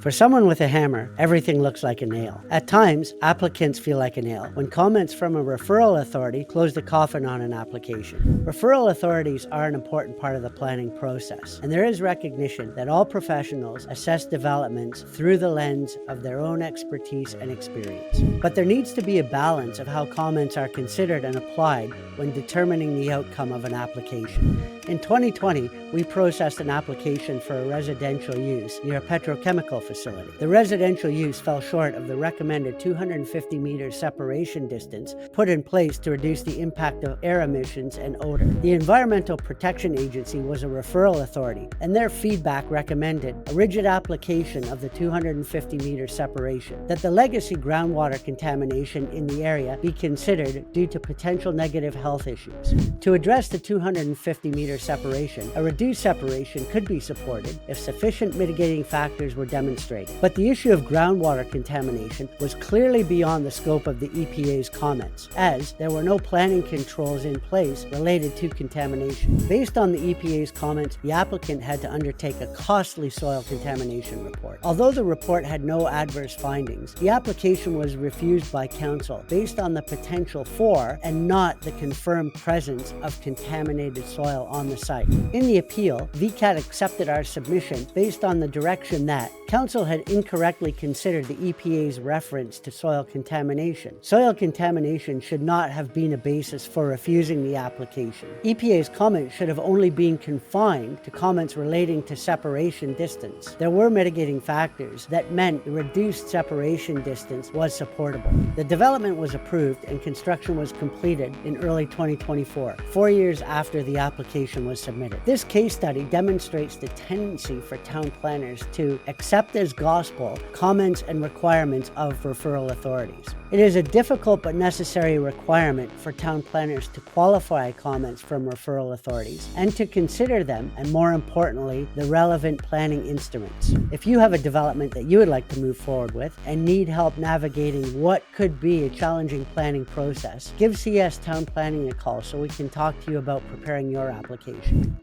For someone with a hammer, everything looks like a nail. At times, applicants feel like a nail when comments from a referral authority close the coffin on an application. Referral authorities are an important part of the planning process, and there is recognition that all professionals assess developments through the lens of their own expertise and experience. But there needs to be a balance of how comments are considered and applied when determining the outcome of an application. In 2020, we processed an application for a residential use near a petrochemical facility. The residential use fell short of the recommended 250-meter separation distance put in place to reduce the impact of air emissions and odor. The Environmental Protection Agency was a referral authority, and their feedback recommended a rigid application of the 250-meter separation, that the legacy groundwater contamination in the area be considered due to potential negative health issues. To address the 250-meter separation, a reduced separation could be supported if sufficient mitigating factors were demonstrated. But the issue of groundwater contamination was clearly beyond the scope of the EPA's comments, as there were no planning controls in place related to contamination. Based on the EPA's comments, the applicant had to undertake a costly soil contamination report. Although the report had no adverse findings, the application was refused by council based on the potential for and not the confirmed presence of contaminated soil on the site. In the appeal, VCAT accepted our submission based on the direction that council had incorrectly considered the EPA's reference to soil contamination. Soil contamination should not have been a basis for refusing the application. EPA's comments should have only been confined to comments relating to separation distance. There were mitigating factors that meant the reduced separation distance was supportable. The development was approved and construction was completed in early 2024, 4 years after the application was submitted. This case study demonstrates the tendency for town planners to accept as gospel comments and requirements of referral authorities. It is a difficult but necessary requirement for town planners to qualify comments from referral authorities and to consider them, and more importantly, the relevant planning instruments. If you have a development that you would like to move forward with and need help navigating what could be a challenging planning process, give CS Town Planning a call so we can talk to you about preparing your application.